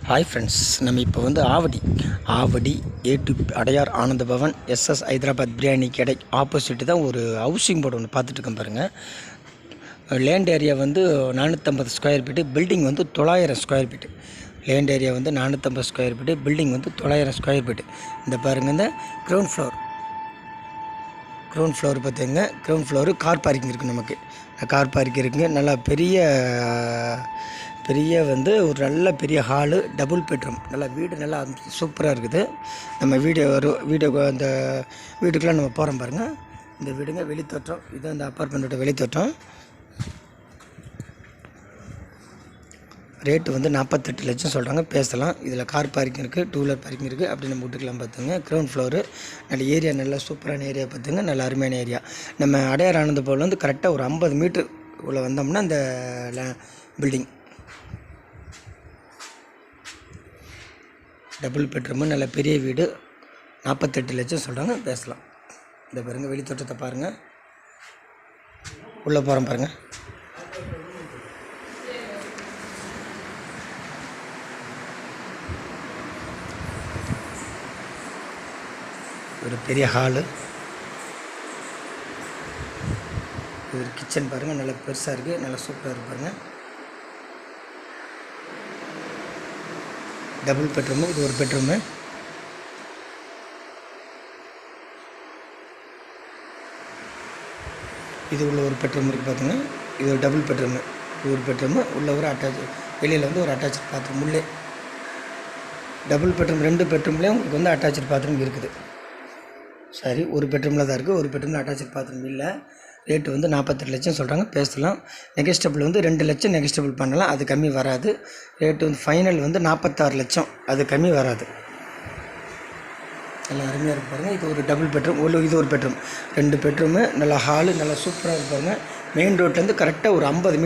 Hi friends, நம்ம இப்போ வந்து ஆவடி A2 அடையார் ஆனந்த பவன் எஸ்எஸ் ஹைதராபாத் பிரியாணி கடை ஆப்போசிட்டு தான் ஒரு ஹவுசிங் போர்டு ஒன்று பார்த்துட்ருக்கோம் பாருங்கள். லேண்ட் ஏரியா வந்து 450 ஸ்கொயர் ஃபீட்டு, பில்டிங் வந்து 900 ஸ்கொயர் ஃபீட்டு. லேண்ட் ஏரியா வந்து 450 ஸ்கொயர் ஃபீட்டு, பில்டிங் வந்து 900 ஸ்கொயர் ஃபீட்டு. இந்த பாருங்கள், இந்த க்ரௌண்ட் ஃப்ளோர் பார்த்துங்க. க்ரௌண்ட் ஃப்ளோரு கார் பார்க்கிங் இருக்குது. நமக்கு கார் பார்க்கிங் இருக்குங்க. நல்லா பெரிய வந்து ஒரு நல்ல பெரிய ஹாலு, டபுள் பெட்ரூம், நல்லா வீடு நல்லா சூப்பராக இருக்குது. நம்ம வீடியோ அந்த வீட்டுக்கெலாம் நம்ம போகிறோம் பாருங்கள். இந்த வீடுங்க வெளித்தோட்டம். இது அந்த அப்பார்ட்மெண்ட்டோட வெளித்தோட்டம். ரேட்டு வந்து 48 லட்சம் சொல்கிறாங்க, பேசலாம். இதில் கார் பார்க்கிங் இருக்குது, 2 வீலர் பார்க்கிங் இருக்குது. அப்படி நம்ம வீட்டுக்கெலாம் பார்த்துங்க. க்ரௌண்ட் ஃப்ளோரு, நல்ல ஏரியா, நல்லா சூப்பரான ஏரியா பார்த்துங்க. நல்ல அருமையான ஏரியா. நம்ம அடையார் ஆனந்த பவன் வந்து கரெக்டாக ஒரு 50 மீட்ரு உள்ள வந்தோம்னா அந்த பில்டிங் டபுள் பெட்ரூமு, நல்ல பெரிய வீடு. 48 லட்சம் சொல்கிறாங்க, பேசலாம். இந்த பாருங்கள், வெளித்தோட்டத்தை பாருங்கள். உள்ளே போகிறோம் பாருங்கள். ஒரு பெரிய ஹாலு, ஒரு கிச்சன் பாருங்கள், நல்லா பெருசாக இருக்குது, நல்லா சூப்பராக இருக்குது பாருங்கள். டபுள் பெட்ரூமு, இது ஒரு பெட்ரூமு. இது உள்ள ஒரு பெட்ரூம் இருக்குது பார்த்துங்க. இது ஒரு டபுள் பெட்ரூமு, இது ஒரு பெட்ரூமு. உள்ள ஒரு வெளியில் வந்து ஒரு அட்டாச்சு பாத்ரூம். உள்ளே டபுள் பெட்ரூம், 2 பெட்ரூம்லேயும் உங்களுக்கு வந்து அட்டாச்சு பாத்ரூம் இருக்குது. சரி, ஒரு பெட்ரூமில் தான் இருக்குது, ஒரு பெட்ரூமில் அட்டாச்சு பாத்ரூம் இல்லை. ரேட்டு வந்து 48 லட்சம் சொல்கிறாங்க, பேசலாம். நெகஸ்டபிள் வந்து 2 லட்சம் நெகஸ்டபிள் பண்ணலாம், அது கம்மி வராது. ரேட்டு வந்து ஃபைனல் வந்து 46 லட்சம், அது கம்மி வராது. நல்லா அருமையாக இருக்கு பாருங்கள். இது ஒரு டபுள் பெட்ரூம், இது ஒரு பெட்ரூம், 2 பெட்ரூமு, நல்லா ஹாலு, நல்லா சூப்பராக இருக்கு பாருங்கள். மெயின் ரோட்லேருந்து கரெக்டாக ஒரு 50 மீட்டர்